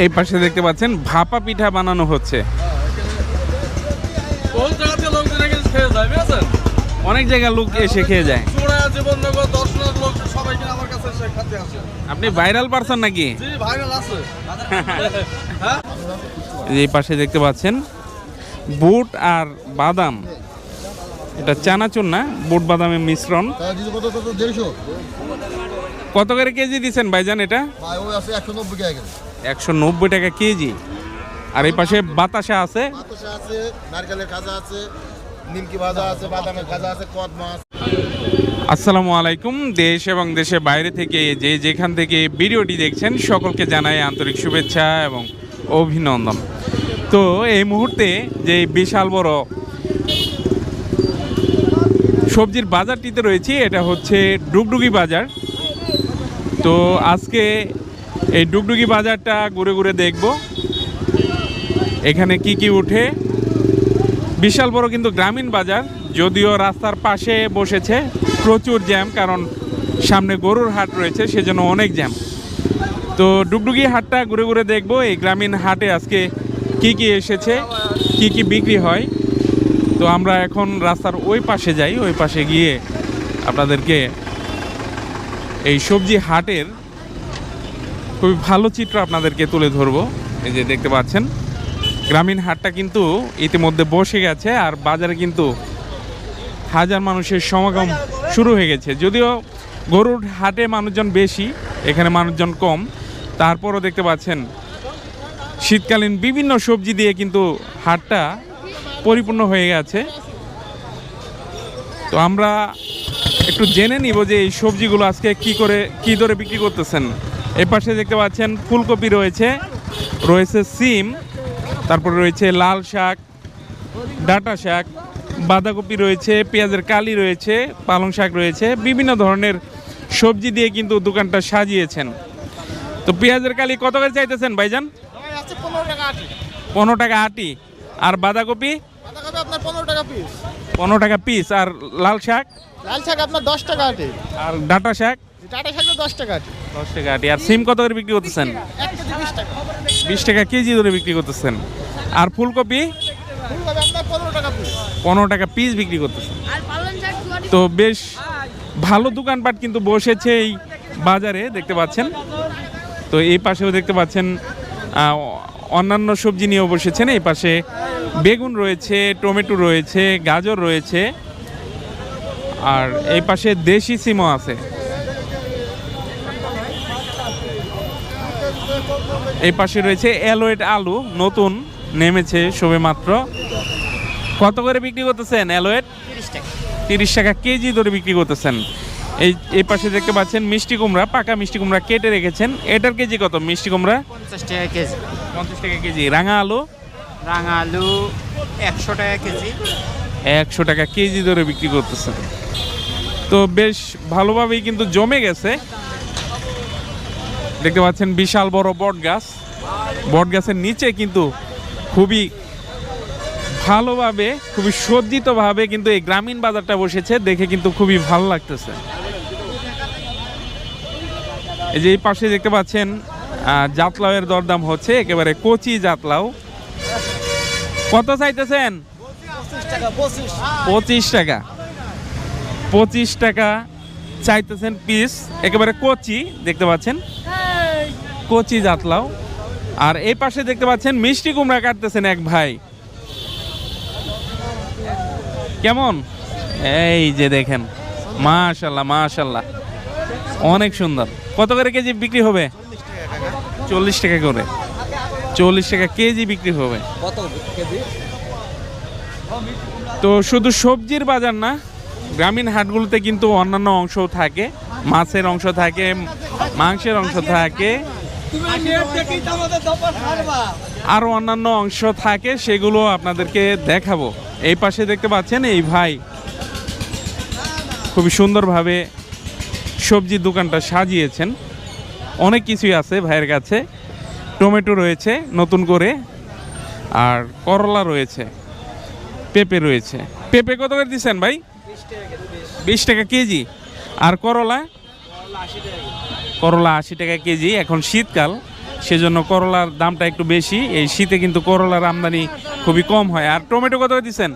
এই পাশে দেখতে পাচ্ছেন ভাপা পিঠা বানানো হচ্ছে। অনেক জায়গায় লোক এসে খেয়ে যায়। আপনি ভাইরাল পারসন নাকি? এই পাশে দেখতে পাচ্ছেন বুট আর বাদাম, এটা চানাচুর না, বুট বাদামের মিশ্রণ। কত করে কেজি দিচ্ছেন ভাইজান এটা? 190 টাকা কেজি। আর এই পাশে বাতাসা আছে, নারকেলের খাজা আছে, নিমকি ভাজা আছে, বাদামের খাজা আছে, কদ মাছ। আসসালামু আলাইকুম। দেশ এবং দেশের বাইরে থেকে যে যেখান থেকে ভিডিওটি দেখছেন সকলকে জানাই আন্তরিক শুভেচ্ছা এবং অভিনন্দন। তো এই মুহূর্তে যে বিশাল বড় সবজির বাজারটিতে রয়েছি, এটা হচ্ছে ডুগডুগি বাজার। তো আজকে এই ডুগডুগি বাজারটা ঘুরে ঘুরে দেখব এখানে কি কি উঠে। বিশাল বড় কিন্তু গ্রামীণ বাজার, যদিও রাস্তার পাশে বসেছে, প্রচুর জ্যাম, কারণ সামনে গরুর হাট রয়েছে, সেজন্য অনেক জ্যাম। তো ডুগডুগি হাটটা ঘুরে ঘুরে দেখব এই গ্রামীণ হাটে আজকে কি কি এসেছে, কি কি বিক্রি হয়। তো আমরা এখন রাস্তার ওই পাশে যাই, ওই পাশে গিয়ে আপনাদেরকে এই সবজি হাটের খুবই ভালো চিত্র আপনাদেরকে তুলে ধরবো। এই যে দেখতে পাচ্ছেন গ্রামীণ হাটটা কিন্তু ইতিমধ্যে বসে গেছে, আর বাজারে কিন্তু হাজার মানুষের সমাগম শুরু হয়ে গেছে। যদিও গরুর হাটে মানুষজন বেশি, এখানে মানুষজন কম, তারপরও দেখতে পাচ্ছেন শীতকালীন বিভিন্ন সবজি দিয়ে কিন্তু হাটটা পরিপূর্ণ হয়ে গেছে। তো আমরা একটু জেনে নিব যে এই সবজিগুলো আজকে কি দরে বিক্রি করতেছেন। এই পাশে দেখতে পাচ্ছেন ফুলকপি রয়েছে, রয়েছে সিম, তারপরে রয়েছে লাল শাক, ডাঁটা শাক, বাঁধাকপি রয়েছে, পেঁয়াজের কালি রয়েছে, পালং শাক রয়েছে, বিভিন্ন ধরনের সবজি দিয়ে কিন্তু দোকানটা সাজিয়েছেন। তো পেঁয়াজের কালি কত করে চাইতেছেন ভাইজান? 15 টাকা আটি। আর বাঁধাকপি? আপনার 15 টাকা পিস। 15 টাকা পিস। আর লাল শাক? লাল শাক আপনার 10 টাকা আটি। আর ডাঁটা শাক? ডাঁটা শাক 10 টাকা আটি। 10 টাকা আটি। আর সিম কত করে বিক্রি করতেছেন? 1 কেজি 20 টাকা। 20 টাকা কেজি ধরে বিক্রি করতেছেন। আর ফুলকপি? ফুলকপি আপনার 15 টাকা পিস। 15 টাকা পিস বিক্রি করতেছেন। তো বেশ ভালো দোকানপাট কিন্তু বসেছে এই বাজারে, দেখতে পাচ্ছেন। তো এই পাশেও দেখতে পাচ্ছেন অন্যান্য সবজি নিয়েও বসেছেন। এই পাশে বেগুন রয়েছে, টমেটো রয়েছে, গাজর রয়েছে, আর এই পাশে দেশি সিমও আছে। এই পাশে রয়েছে অ্যালোয়েড আলু, নতুন নেমেছে সবে মাত্র। কত করে বিক্রি করতেছেন অ্যালোয়েড? 30 টাকা কেজি ধরে বিক্রি করতেছেন। এই পাশে দেখতে পাচ্ছেন মিষ্টি কুমড়া, পাকা মিষ্টি কুমড়া কেটে রেখেছেন। এটার কেজি কত মিষ্টি কুমড়া? 50 টাকা কেজি। 50 টাকা কেজি। রাঙা আলু? রাঙা আলু 100 টাকা কেজি। 100 টাকা কেজি ধরে বিক্রি করতেছেন। তো বেশ ভালোভাবেই কিন্তু জমে গেছে। দেখতে পাচ্ছেন বিশাল বড় বট গাছ, বট গাছের নিচে কিন্তু খুবই ভালোভাবে, খুবই সজ্জিতভাবে কিন্তু এই গ্রামীণ বাজারটা বসেছে, দেখে কিন্তু খুবই ভালো লাগতেছে। এই যে এই পাশে দেখতে পাচ্ছেন জাতলাউয়ের দরদাম হচ্ছে, একেবারে কচি জাতলাউ। কত চাইতেছেন? 25 টাকা। 25 টাকা চাইতেছেন পিস, একেবারে কচি, দেখতে পাচ্ছেন কচি জাতলাউ। আর এই পাশে দেখতে পাচ্ছেন মিষ্টি কুমড়া কাটতেছেন এক ভাই। কেমন? এই যে দেখেন, মাশাআল্লাহ মাশাআল্লাহ, অনেক সুন্দর। কত করে কেজি বিক্রি হবে? 40 টাকা করে। 40 টাকা কেজি বিক্রি হবে। তো শুধু সবজির বাজার না, গ্রামীণ হাটগুলোতে কিন্তু অন্যান্য অংশও থাকে, মাছের অংশ থাকে, মাংসের অংশ থাকে, আরো অন্যান্য অংশ থাকে, সেগুলো আপনাদেরকে দেখাবো। এই পাশে দেখতে পাচ্ছেন এই ভাই খুবই সুন্দরভাবে সবজির দোকানটা সাজিয়েছেন। অনেক কিছুই আছে ভাইয়ের কাছে। টমেটো রয়েছে নতুন করে, আর করলা রয়েছে, পেঁপে রয়েছে। পেঁপে কত করে দিচ্ছেন ভাই? 20 টাকা কেজি। আর করলা? করলা 80 টাকা কেজি। এখন শীতকাল, সেজন্য করলার দামটা একটু বেশি। এই শীতে কিন্তু করলার আমদানি খুবই কম হয়। আর টমেটো কত করে দিচ্ছেন?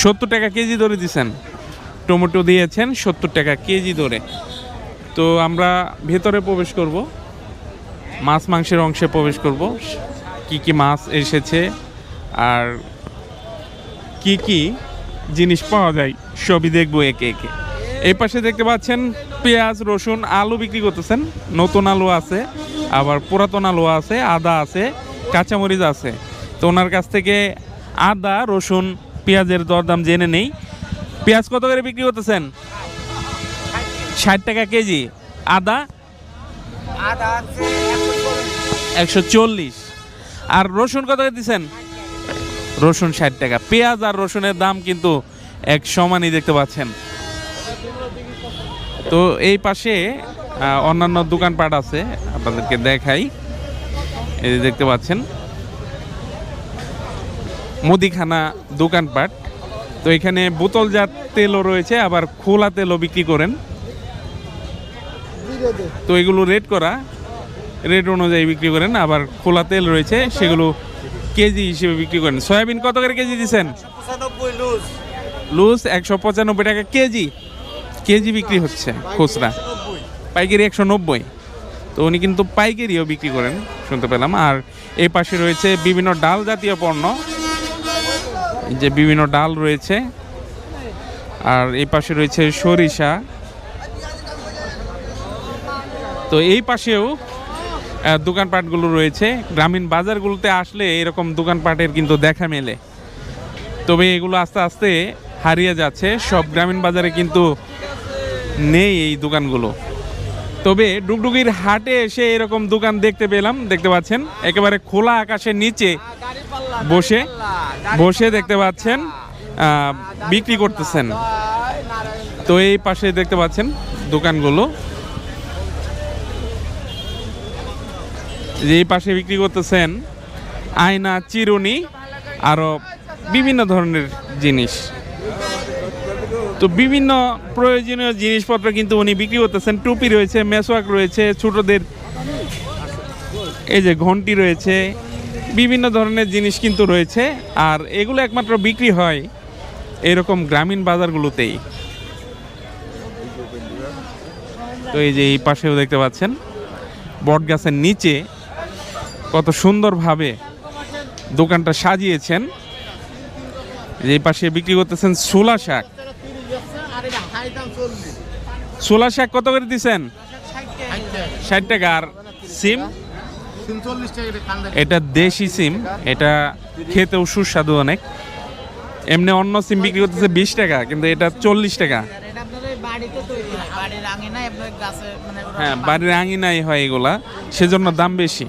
70 টাকা কেজি ধরে দিচ্ছেন। টমেটো দিয়েছেন 70 টাকা কেজি ধরে। তো আমরা ভেতরে প্রবেশ করব, মাছ মাংসের অংশে প্রবেশ করব, কি কি মাছ এসেছে আর কি কি জিনিস পাওয়া যায় সবই দেখবো একে একে। এই পাশে দেখতে পাচ্ছেন পেঁয়াজ, রসুন, আলু বিক্রি করতেছেন। নতুন আলু আছে, আবার পুরাতন আলু আছে, আদা আছে, কাঁচামরিচ আছে। তো ওনার কাছ থেকে আদা, রসুন, পেঁয়াজের দরদাম জেনে নেই। পেঁয়াজ কত করে বিক্রি করতেছেন? 60 টাকা কেজি। আদা 140। আর রসুন কত করে দিচ্ছেন? রসুন 60 টাকা। পেঁয়াজ আর রসুনের দাম কিন্তু এক সমানই দেখতে পাচ্ছেন। তো এই পাশে অন্যান্য দোকানপাট আছে, আপনাদেরকে দেখাই। এই যে দেখতে পাচ্ছেন মুদিখানা দোকানপাট। তো এখানে বোতলজাত তেলও রয়েছে, আবার খোলা তেলও বিক্রি করেন। তো এগুলো রেট অনুযায়ী বিক্রি করেন। আবার খোলা তেল রয়েছে, সেগুলো কেজি হিসেবে বিক্রি করেন। সয়াবিন কত করে কেজি দিচ্ছেন? লুজ 195 টাকা কেজি বিক্রি হচ্ছে খুচরা। পাইকারি 190। তো উনি কিন্তু পাইকারিও বিক্রি করেন শুনতে পেলাম। আর এই পাশে রয়েছে বিভিন্ন ডাল জাতীয় পণ্য, যে বিভিন্ন ডাল রয়েছে। আর এই পাশে রয়েছে সরিষা। তো এই পাশেও দোকানপাটগুলো রয়েছে। গ্রামীণ বাজারগুলোতে আসলে এরকম দোকানপাটের কিন্তু দেখা মেলে, তবে এগুলো আস্তে আস্তে হারিয়ে যাচ্ছে। সব গ্রামীণ বাজারে কিন্তু নেই এই দোকানগুলো। তবে ডুগডুগির হাটে এসে এরকম দোকান দেখতে পাচ্ছেন। একেবারে খোলা আকাশের নিচে বসে দেখতে পাচ্ছেন বিক্রি করতেছেন। তো এই পাশে দেখতে পাচ্ছেন দোকানগুলো, যে এই পাশে বিক্রি করতেছেন আয়না, চিরুনি, আরো বিভিন্ন ধরনের জিনিস। তো বিভিন্ন প্রয়োজনীয় জিনিসপত্র কিন্তু উনি বিক্রি করতেছেন। টুপি রয়েছে, মেসওয়াক রয়েছে, ছোটদের এই যে ঘন্টি রয়েছে, বিভিন্ন ধরনের জিনিস কিন্তু রয়েছে। আর এগুলো একমাত্র বিক্রি হয় এরকম গ্রামীণ বাজারগুলোতেই। তো এই যে এই পাশেও দেখতে পাচ্ছেন বট গাছের নিচে কত সুন্দরভাবে দোকানটা সাজিয়েছেন। এই পাশে বিক্রি করতেছেন ছোলা শাক। ছোলা শাক কত করে দিচ্ছেন? 60 টাকা। আর সিম? এটা দেশি সিম, এটা খেতেও সুস্বাদু অনেক। এমনি অন্য সিম বিক্রি করতেছে 20 টাকা, কিন্তু এটা 40 টাকা। হ্যাঁ, বাড়ির আঙিনাই হয় এগুলা, সেজন্য দাম বেশি।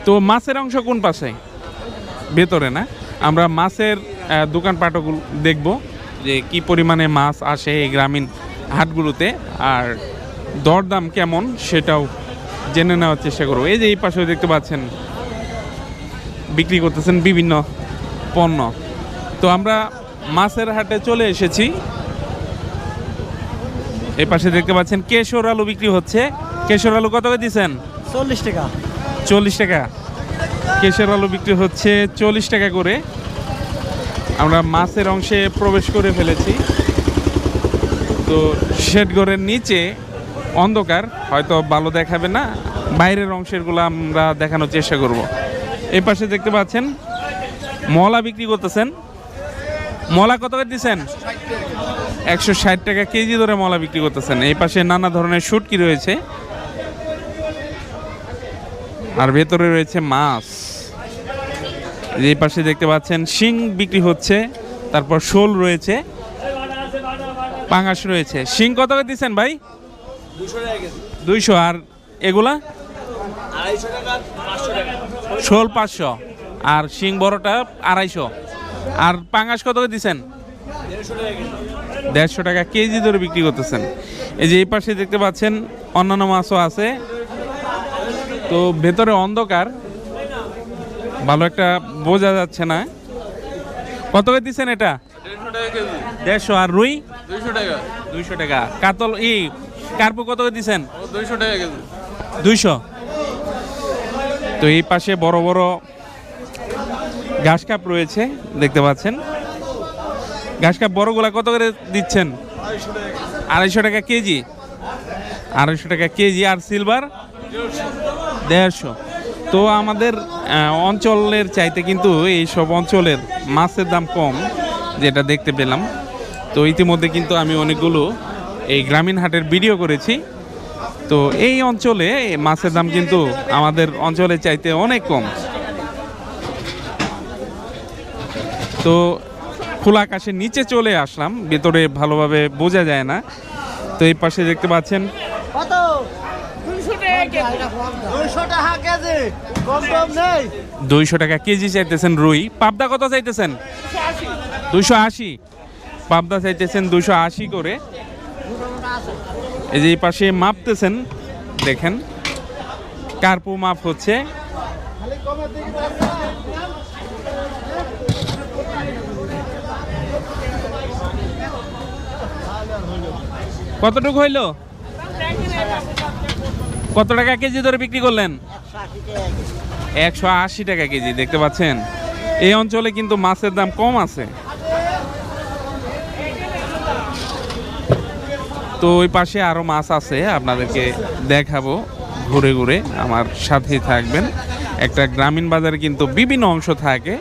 তো মাছের অংশ কোন পাশে? ভেতরে না? আমরা মাছের দোকানপাটগুলো দেখব, যে কি পরিমাণে মাছ আসে এই গ্রামীণ হাটগুলোতে, আর দরদাম কেমন সেটাও জেনে নেওয়ার চেষ্টা করবো। এই যে এই পাশে দেখতে পাচ্ছেন বিক্রি করতেছেন বিভিন্ন পণ্য। তো আমরা মাছের হাটে চলে এসেছি। এই পাশে দেখতে পাচ্ছেন কেশর আলু বিক্রি হচ্ছে। কেশর আলু কত করে দিচ্ছেন? 40 টাকা। 40 টাকা কেশর আলু বিক্রি হচ্ছে 40 টাকা করে। আমরা মাছের অংশে প্রবেশ করে ফেলেছি। তো শেড ঘরের নিচে অন্ধকার, হয়তো ভালো দেখাবে না, বাইরের অংশেরগুলো আমরা দেখানোর চেষ্টা করব। এই পাশে দেখতে পাচ্ছেন মলা বিক্রি করতেছেন। মলা কত করে দিচ্ছেন? 160 টাকা কেজি ধরে মলা বিক্রি করতেছেন। এই পাশে নানা ধরনের শুটকি রয়েছে, আর ভেতরে রয়েছে মাছ। এই পাশে দেখতে পাচ্ছেন শিং বিক্রি হচ্ছে, তারপর শোল রয়েছে, পাঙাশ রয়েছে। শিং কত করে দিচ্ছেন ভাই? 200। আর এগুলা? 250 টাকা, 500 টাকা। শোল 500, আর শিং বড়টা 250। আর পাঙাশ কত করে দিচ্ছেন? 150 টাকা কেজি ধরে বিক্রি করতেছেন। এই যে এই পাশে দেখতে পাচ্ছেন অন্যান্য মাছও আছে। তো ভেতরে অন্ধকার, ভালো একটা বোঝা যাচ্ছে না। কত করে দিচ্ছেন এটা? 150। আর রুই? 200 টাকা। কাতল কার্পু কত করে দিচ্ছেন? 200 টাকা কেজি। 200। তো এই পাশে বড় বড় ঘাস কাপ রয়েছে দেখতে পাচ্ছেন। ঘাস কাপ বড়গুলা কত করে দিচ্ছেন? 250 টাকা কেজি। 250 টাকা কেজি। আর সিলভার 150। তো আমাদের অঞ্চলের চাইতে কিন্তু এইসব অঞ্চলের মাছের দাম কম, যেটা দেখতে পেলাম। তো ইতিমধ্যে কিন্তু আমি অনেকগুলো এই গ্রামীণ হাটের ভিডিও করেছি। তো এই অঞ্চলে মাছের দাম কিন্তু আমাদের অঞ্চলের চাইতে অনেক কম। তো খোলা আকাশের নিচে চলে আসলাম, ভেতরে ভালোভাবে বোঝা যায় না। তো এই পাশে দেখতে পাচ্ছেন 200 টাকা কেজি চাইতেছেন রুই। পাবদা কত চাইতেছেন? 280। পাবদা চাইতেছেন 280 করে। এই যে এই পাশে মাপতেছেন, দেখেন কার্পু মাপ হচ্ছে। কতটুকু হইলো? কত টাকা কেজি ধরে বিক্রি করলেন? 180 টাকা কেজি। দেখতে পাচ্ছেন এই অঞ্চলে কিন্তু মাছের দাম কম আছে। তো ওই পাশে আরো মাছ আছে, আপনাদেরকে দেখাবো ঘুরে ঘুরে, আমার সাথেই থাকবেন। একটা গ্রামীণ বাজারে কিন্তু বিভিন্ন অংশ থাকে,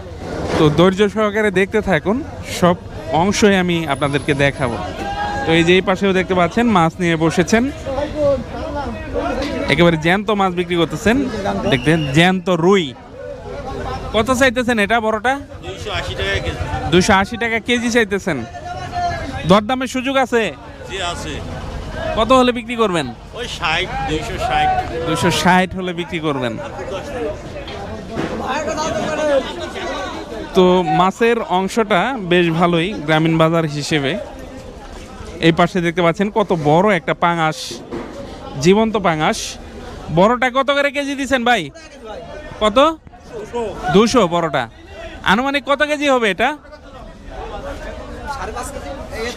তো ধৈর্য সহকারে দেখতে থাকুন, সব অংশই আমি আপনাদেরকে দেখাবো। তো এই যে এই পাশেও দেখতে পাচ্ছেন মাছ নিয়ে বসেছেন, একেবারে জ্যান্ত মাছ বিক্রি করতেছেন। দেখতেন জ্যান্ত রুই। কত চাইতেছেন এটা বড়টা? 280 টাকা কেজি। 280 টাকা কেজি চাইতেছেন। দরদামের সুযোগ আছে? জি আছে। কত হলে বিক্রি করবেন? ওই 60, 260। 260 হলে বিক্রি করবেন। তো মাছের অংশটা বেশ ভালোই গ্রামীণ বাজার হিসেবে। এই পাশে দেখতে পাচ্ছেন কত বড় একটা পাঙাশ, জীবন্ত পাঙাশ। বড়টা কত করে কেজি দিচ্ছেন ভাই? কত? 200 বড়টা। আনুমানিক কত কেজি হবে এটা?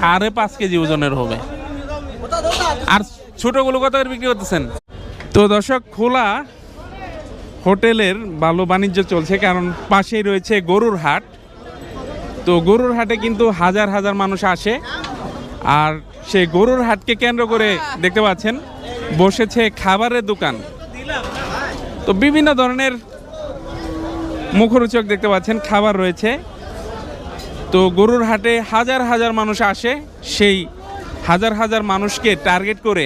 5.5 কেজি ওজনের হবে। আর ছোটগুলো কত করে বিক্রি করতেছেন? তো দর্শক, খোলা হোটেলের ভালো বাণিজ্য চলছে, কারণ পাশেই রয়েছে গরুর হাট। তো গরুর হাটে কিন্তু হাজার হাজার মানুষ আসে, আর সেই গরুর হাটকে কেন্দ্র করে দেখতে পাচ্ছেন বসেছে খাবারের দোকান। তো বিভিন্ন ধরনের মুখরোচক দেখতে পাচ্ছেন খাবার রয়েছে। তো গরুর হাটে হাজার হাজার মানুষ আসে, সেই হাজার হাজার মানুষকে টার্গেট করে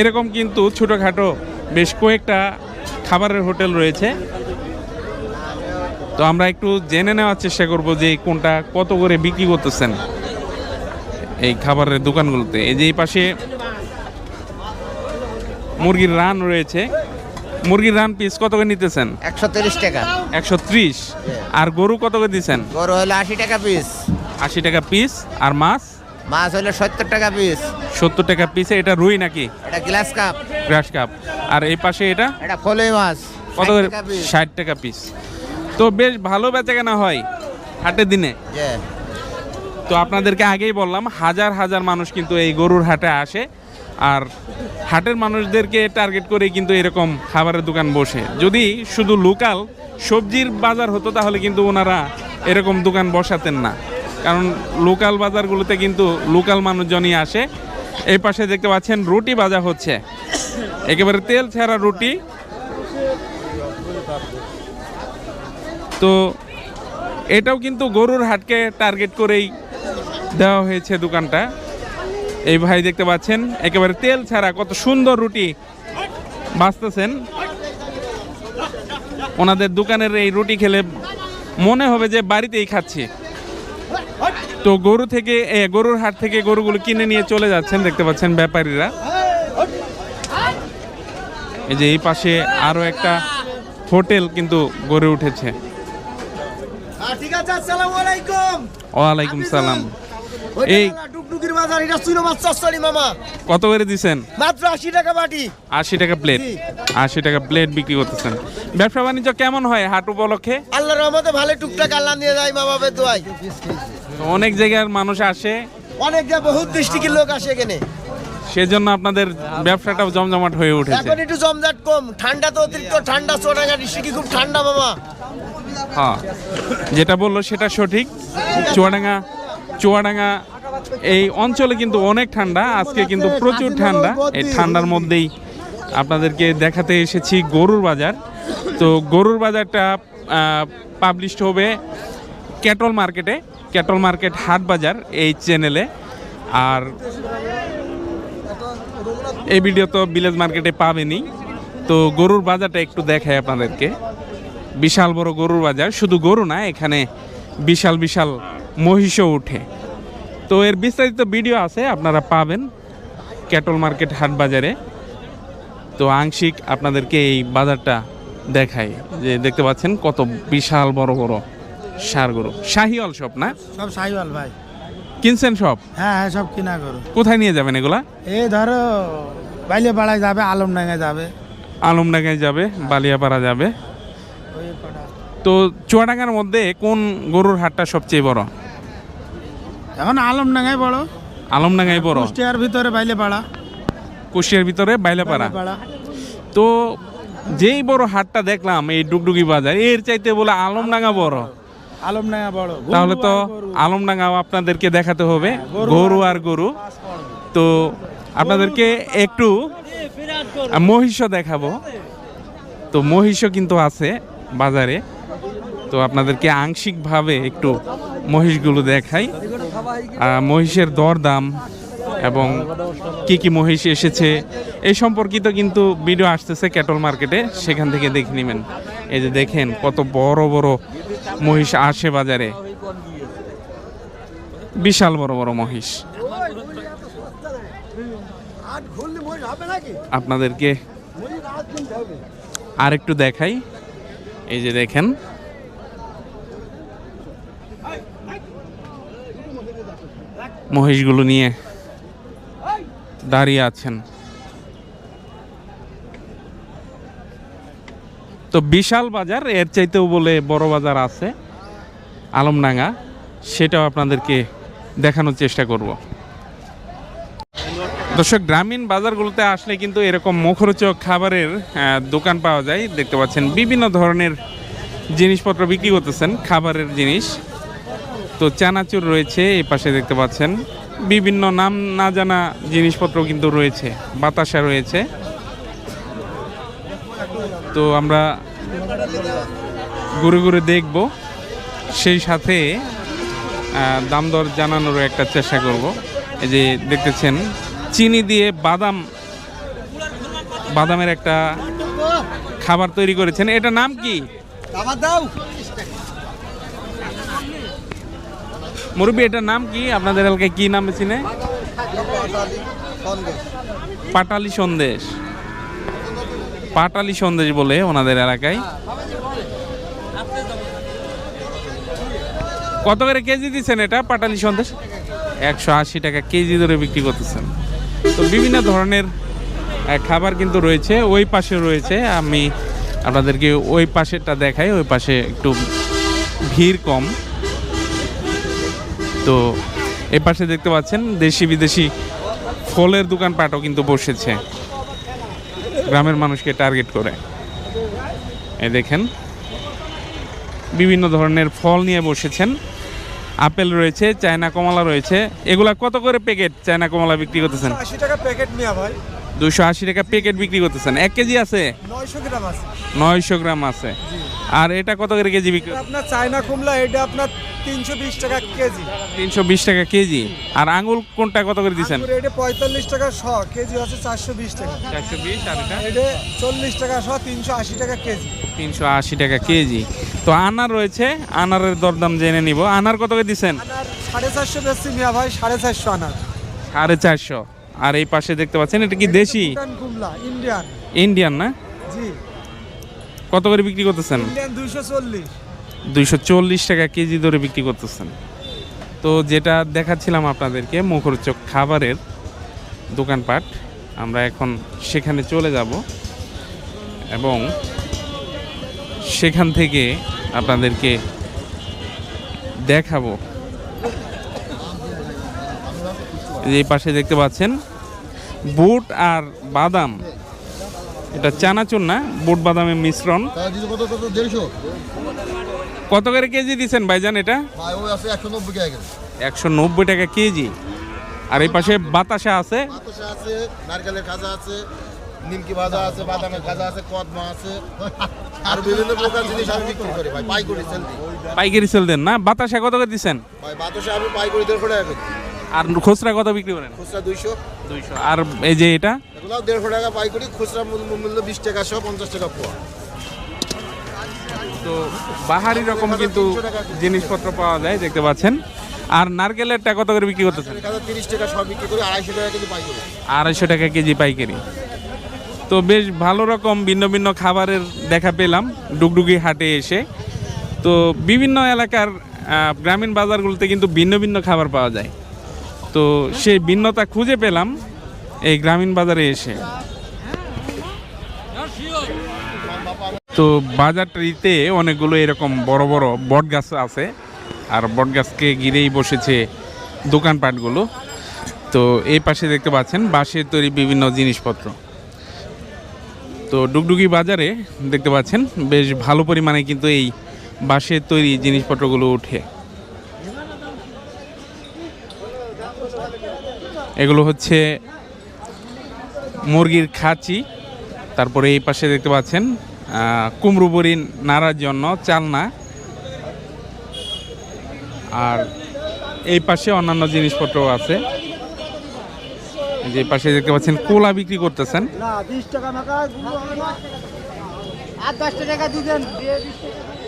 এরকম কিন্তু ছোটোখাটো বেশ কয়েকটা খাবারের হোটেল রয়েছে। তো আমরা একটু জেনে নেওয়ার চেষ্টা করব যে কোনটা কত করে বিক্রি করতেছেন এই খাবারের দোকানগুলোতে। এই যে এই পাশে মুরগির রান রয়েছে। মুরগির রান পিস কত করে নিতেছেন? 130 টাকা। 130। আর গরু কত করে দিচ্ছেন? গরু হলো 80 টাকা পিস। 80 টাকা পিস। আর মাছ? মাছ হলো 70 টাকা পিস। 70 টাকা পিসে। এটা রুই নাকি? এটা গ্লাস কাপ। Grass cup. আর এই পাশে এটা এটা ফলই মাছ। কত করে? 60 টাকা পিস। তো বেশ ভালো বেচাকেনা হয় হাটের দিনে। তো আপনাদেরকে আগেই বললাম হাজার হাজার মানুষ কিন্তু এই গরুর হাটে আসে, আর হাটের মানুষদেরকে টার্গেট করে কিন্তু এরকম খাবারের দোকান বসে। যদি শুধু লোকাল সবজির বাজার হতো তাহলে কিন্তু ওনারা এরকম দোকান বসাতেন না, কারণ লোকাল বাজারগুলোতে কিন্তু লোকাল মানুষজনই আসে। এই পাশে দেখতে পাচ্ছেন রুটি ভাজা হচ্ছে, একেবারে তেল ছাড়া রুটি। তো এটাও কিন্তু গরুর হাটকে টার্গেট করেই দেওয়া হয়েছে দোকানটা। এই ভাই দেখতে পাচ্ছেন একেবারে তেল ছাড়া কত সুন্দর রুটি ভাজতেছেন। ওনাদের দোকানের এই রুটি খেলে মনে হবে যে বাড়িতেই খাচ্ছি। তো গরুর হাট থেকে গরুগুলো কিনে নিয়ে চলে যাচ্ছেন দেখতে পাচ্ছেন ব্যাপারীরা। এই যে এই পাশে আরো একটা হোটেল কিন্তু গড়ে উঠেছে। ঠিক আছে, আসসালামু আলাইকুম। ওয়ালাইকুম সালাম। এই টুকটুকির বাজার, এটা ছিল মাছ চচ্চড়ি মামা। কত করে দিচ্ছেন? মাত্র 80 টাকা বাটি। 80 টাকা প্লেট। 80 টাকা প্লেট বিক্রি করতেছেন। ব্যবসা বাণিজ্য কেমন হয় হাট উপলক্ষে? আল্লাহর রহমতে ভালো, টুকটাক আল্লাহ নিয়ে যায় মা বাবার দোয়াই। অনেক জায়গার মানুষ আসে, অনেক বহুত ডিস্ট্রিক্টের লোক আসে এখানে। সেজন্য আপনাদের ব্যবসাটাও জমজমাট হয়ে উঠেছে। এখন একটু জমজট কম, ঠান্ডা তো অতিরিক্ত ঠান্ডা, চুয়াডাঙ্গা ডিস্ট্রিক্ট খুব ঠান্ডা মামা। হ্যাঁ, যেটা বললো সেটা সঠিক। চুয়াডাঙ্গা এই অঞ্চলে কিন্তু অনেক ঠান্ডা, আজকে কিন্তু প্রচুর ঠান্ডা। এই ঠান্ডার মধ্যেই আপনাদেরকে দেখাতে এসেছি গরুর বাজার। তো গরুর বাজারটা পাবলিশড হবে ক্যাটল মার্কেট হাট বাজার এই চ্যানেলে। আর এই ভিডিও তো ভিলেজ মার্কেটে পাবেনই। তো গরুর বাজারটা একটু দেখাই আপনাদেরকে। বিশাল বড় গরুর বাজার, শুধু গরু না, এখানে বিশাল বিশাল মহিষও উঠে। তো এর বিস্তারিত ভিডিও আছে, আপনারা পাবেন ক্যাটল মার্কেট হাট বাজারে। তো আংশিক আপনাদেরকে এই বাজারটা দেখাই, যে দেখতে পাচ্ছেন কত বিশাল বড় বড় ষাঁড় গরু। শাহিওয়াল সব না? সব সাইওয়াল ভাই। কিনছেন সব? হ্যাঁ হ্যাঁ, সব কিনা করো। কোথায় নিয়ে যাবেন এগুলা? এই ধরো বাইলেপাড়ায় যাবে, আলমডাঙ্গায় যাবে। আলমডাঙ্গায় যাবে, বালিয়াপাড়া যাবে। তো চুয়াডাঙ্গার মধ্যে কোন গরুর হাটটা সবচেয়ে বড়? এখন আলমডাঙ্গায় বড়, আলমডাঙ্গায় বড়। কুষ্টিয়ার ভিতরে বাইলেপাড়া। কুষ্টিয়ার ভিতরে বাইলাপাড়া। বাইলেপাড়া। তো যেই বড় হাটটা দেখলাম এই ডুগডুগি বাজার, এর চাইতে বলে আলমডাঙ্গা বড়। আলমডাঙ্গা বড়। তাহলে তো আলমডাঙ্গাও আপনাদেরকে দেখাতে হবে, গরু আর গরু। তো আপনাদেরকে একটু মহিষও দেখাবো। তো মহিষও কিন্তু আছে বাজারে। তো আপনাদেরকে আংশিকভাবে একটু মহিষগুলো দেখাই। মহিষের দরদাম এবং কি কি মহিষ এসেছে এই সম্পর্কিত কিন্তু ভিডিও আসতেছে ক্যাটল মার্কেটে, সেখান থেকে দেখে নেবেন। এই যে দেখেন কত বড় বড় মহিষ আসে বাজারে, বিশাল বড় বড় মহিষ। আপনাদেরকে আর একটু দেখাই। এই যে দেখেন মহিষগুলো নিয়ে দাঁড়িয়ে আছেন। তো বিশাল বাজার, এর চাইতেও বলে বড় বাজার আছে আলমডাঙ্গা, সেটাও আপনাদেরকে দেখানোর চেষ্টা করব। দর্শক, গ্রামীণ বাজারগুলোতে আসলে কিন্তু এরকম মুখরোচক খাবারের দোকান পাওয়া যায়। দেখতে পাচ্ছেন বিভিন্ন ধরনের জিনিসপত্র বিক্রি করতেছেন, খাবারের জিনিস। তো চানাচুর রয়েছে, এই পাশে দেখতে পাচ্ছেন বিভিন্ন নাম না জানা জিনিসপত্র কিন্তু রয়েছে, বাতাসা রয়েছে। তো আমরা ঘুরে ঘুরে দেখব, সেই সাথে দাম দর জানানোর একটা চেষ্টা করব। এই যে দেখতেছেন চিনি দিয়ে বাদামের একটা খাবার তৈরি করেছেন, এটা নাম কি? মুরব্বী, এটার নাম কি? আপনাদের এলাকায় কি নামে চিনে? পাটালি সন্দেশ। পাটালি সন্দেশ বলে ওনাদের এলাকায়। কত করে কেজি দিচ্ছেন এটা পাটালি সন্দেশ? 180 টাকা কেজি ধরে বিক্রি করতেছেন। তো বিভিন্ন ধরনের খাবার কিন্তু রয়েছে। ওই পাশে রয়েছে, আমি আপনাদেরকে ওই পাশেরটা দেখাই। ওই পাশে একটু ভিড় কম। তো এই পাশে দেখতে পাচ্ছেন দেশি বিদেশি ফলের দোকানপাটও কিন্তু বসেছে গ্রামের মানুষকে টার্গেট করে। এই দেখেন বিভিন্ন ধরনের ফল নিয়ে বসেছেন। আপেল রয়েছে, চায়না কমলা রয়েছে। এগুলা কত করে প্যাকেট চায়না কমলা বিক্রি করতেছেন? 80 টাকা প্যাকেট মিয়া ভাই। 280 টাকা প্যাকেট বিক্রি করতেছেন। 1 কেজি আছে? 900 গ্রাম আছে। 900 গ্রাম আছে। আর এটা কত করে কেজি বিক্রি? আপনার চায়না কমলা এটা আপনার 320 টাকা কেজি। 320 টাকা কেজি। আর আঙ্গুল কোনটা কত করে দিচ্ছেন? এটা 45 টাকা শ, কেজি হচ্ছে 420 টাকা। 420। আর এটা? এটা 40 টাকা শ, 380 টাকা কেজি। 380 টাকা কেজি। তো আনার রয়েছে, আনারের দরদাম জেনে নিব। আনার কত করে দিচ্ছেন? আনার 450 বেশি মিয়া ভাই, 450 আনার। 450। আর এই পাশে দেখতে পাচ্ছেন এটা কি দেশি? কুমলা ইন্ডিয়ান। ইন্ডিয়ান না? জি। কত করে বিক্রি করতেছেন? ইন্ডিয়ান 240। 240 টাকা কেজি ধরে বিক্রি করতেছেন। তো যেটা দেখাচ্ছিলাম আপনাদেরকে মুখরোচক খাবারের দোকানপাট, আমরা এখন সেখানে চলে যাব এবং সেখান থেকে আপনাদেরকে দেখাবো। এই পাশে দেখতে পাচ্ছেন বুট আর বাদাম, এটা চানাচুর না, বুট বাদামের মিশ্রণ। তা যদি কত কত 150 কত করে কেজি দিচ্ছেন ভাইজান এটা? ভাই ওই আছে 190 টাকা কেজি। 190 টাকা কেজি। আর এই পাশে বাতাসা আছে, বাতাসা আছে, নারকেলের খাজা আছে, নিমকি ভাজা আছে, বাদামের খাজা আছে, কদমা আছে, আর বিভিন্ন প্রকার জিনিস আমি বিক্রি করি ভাই, পাইকারি সেল দিই। পাইকারি সেল দেন না? বাতাসা কত করে দিচ্ছেন? ভাই বাতাসা আমি পাইকারি 150 টাকা করি, আর খুচরা কত বিক্রি করেন? খুচরা 200। আর এই যে এটা এগুলো 150 টাকা পাইকারি, খুচরা মূল্য 20 টাকা সহ 50 টাকা পোয়া। তো বাহারি রকম কিন্তু জিনিসপত্র পাওয়া যায়, দেখতে পাচ্ছেন। আর নারকেলেরটা কত করে বিক্রি করতেছেন? খাজা 30 টাকা সব বিক্রি করি, 250 টাকা কেজি পাইকারি। 250 টাকা কেজি পাইকারি। তো বেশ ভালো রকম ভিন্ন ভিন্ন খাবারের দেখা পেলাম ডুগডুগি হাটে এসে। তো বিভিন্ন এলাকার গ্রামীণ বাজারগুলোতে কিন্তু ভিন্ন ভিন্ন খাবার পাওয়া যায়, তো সেই ভিন্নতা খুঁজে পেলাম এই গ্রামীণ বাজারে এসে। তো বাজারটিতে অনেকগুলো এরকম বড় বড় বট গাছ আছে, আর বট গাছকে ঘিরেই বসেছে দোকানপাটগুলো। তো এই পাশে দেখতে পাচ্ছেন বাঁশের তৈরি বিভিন্ন জিনিসপত্র। তো ডুগডুগি বাজারে দেখতে পাচ্ছেন বেশ ভালো পরিমাণে কিন্তু এই বাঁশের তৈরি জিনিসপত্রগুলো উঠে। এগুলো হচ্ছে মুরগির খাঁচি। তারপরে এই পাশে দেখতে পাচ্ছেন কুমড়ো বড়ি নাড়ার জন্য চালনা, আর এই পাশে অন্যান্য জিনিসপত্র আছে। যে পাশে দেখতে পাচ্ছেন কোলা বিক্রি করতেছেন।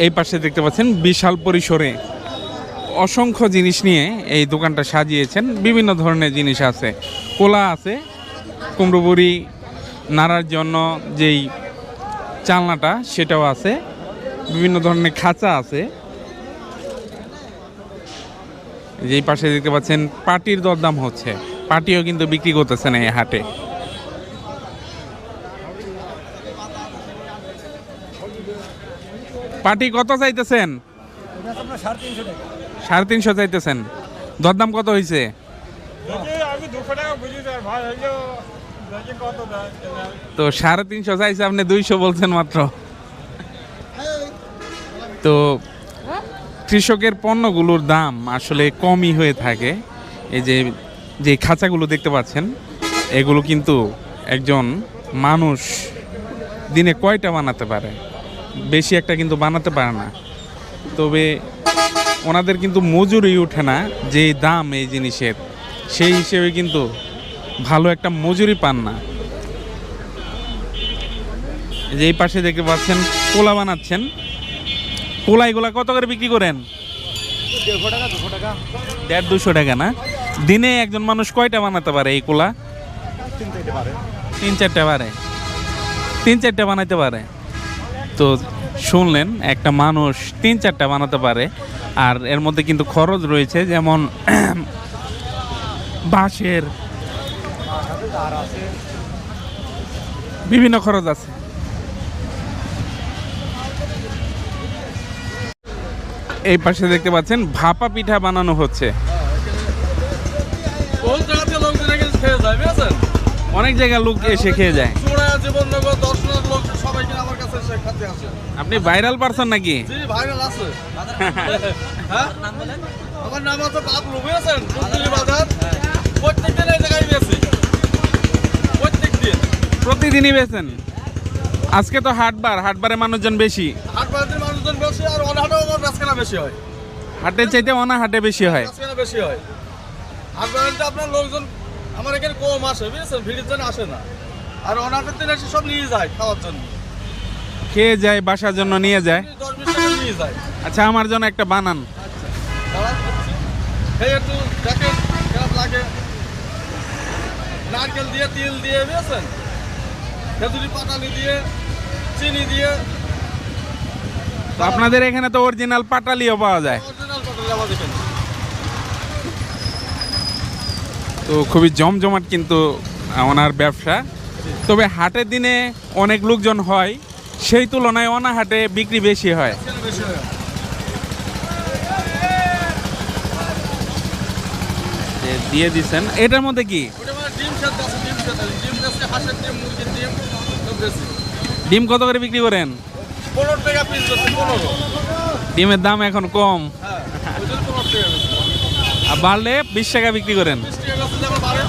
এই পাশে দেখতে পাচ্ছেন বিশাল পরিসরে অসংখ্য জিনিস নিয়ে এই দোকানটা সাজিয়েছেন। বিভিন্ন ধরনের জিনিস আছে, কোলা আছে, কুমড়ো বড়ি নাড়ার জন্য যেই চালনাটা সেটাও আছে, বিভিন্ন ধরনের খাঁচা আছে। যেই পাশে দেখতে পাচ্ছেন পাটির দরদাম হচ্ছে, পাটিও কিন্তু বিক্রি করতেছেন এই হাটে। পাটি কত চাইতেছেন? 350 চাইতেছেন। দরদাম কত হয়েছে? তো 350 চাইছে, আপনি 200 বলছেন মাত্র। তো কৃষকের পণ্যগুলোর দাম আসলে কমই হয়ে থাকে। এই যে খাঁচাগুলো দেখতে পাচ্ছেন, এগুলো কিন্তু একজন মানুষ দিনে কয়টা বানাতে পারে? বেশি একটা কিন্তু বানাতে পারে না। তবে ওনাদের কিন্তু মজুরি ওঠে না, যে দাম এই জিনিসের, সেই হিসেবে কিন্তু ভালো একটা মজুরি পান না। যে এই পাশে দেখতে পাচ্ছেন কোলা বানাচ্ছেন। কোলা এগুলা কত করে বিক্রি করেন? 150-200 টাকা না? দিনে একজন মানুষ কয়টা বানাতে পারে এই কোলা? 3-4টা পারে, 3-4টা বানাইতে পারে। তো শুনলেন, একটা মানুষ 3-4টা বানাতে পারে। আর এর মধ্যে কিন্তু খরচ রয়েছে, যেমন বাঁশের বিভিন্ন খরচ আছে। এই পাশে দেখতে পাচ্ছেন ভাপা পিঠা বানানো হচ্ছে। অনেক জায়গায় লোক এসে খেয়ে যায়। আপনি ভাইরাল পারসন নাকি? আমার নাম আছে বাবলু, বুঝেছেন? বাজার প্রত্যেকদিন এই জায়গায় বেশি, প্রত্যেকদিন প্রতিদিনই বেচেন? আজকে তো হাটবারে মানুষজন বেশি। হাটবারের মানুষজন বেশি, আর অনাহাটেও আমার বেচকেনা বেশি হয়। হাটের চাইতে অনাহাটে বেশি হয়। বেচকেনা বেশি হয়। হাটবারেতে আপনার লোকজন আমার এখানে কম আসে, বুঝেছেন? ভিড়ের জন্য আসে না। আর অনাহাটের দিন এসে সব নিয়ে যায় খাওয়ার জন্য, খেয়ে যায়, বাসার জন্য নিয়ে যায়। 10-20 টাকা নিয়ে যায়। আচ্ছা, আমার জন্য একটা বানান। এই একটু দেখেন কেমন লাগে। নারকেল দিয়ে, তিল দিয়ে, বুঝেছেন? খেজুরি পাটালি দিয়ে, চিনি দিয়ে। তো আপনাদের এখানে তো অরিজিনাল পাটালিও পাওয়া যায়। অরিজিনাল পাটালি আমাদের এখানে। তো খুবই জমজমাট কিন্তু ওনার ব্যবসা। তবে হাটের দিনে অনেক লোকজন হয়, সেই তুলনায় অনাহাটে বিক্রি বেশি হয়। দিয়ে দিচ্ছেন। এটার মধ্যে কি? ওটা মানে ডিম সেদ্ধ আছে, ডিম ডিম বেশি, হাঁসের ডিম, মুরগির ডিম সব বেশি। ডিম কত করে বিক্রি করেন? 15 টাকা পিস বেশি, 15। ডিমের দাম এখন কম, হ্যাঁ, ওই জন্য 15 টাকা বেশি। আর বাড়লে 20 টাকা বিক্রি করেন। 20 টাকা বেশি, যখন বাড়ে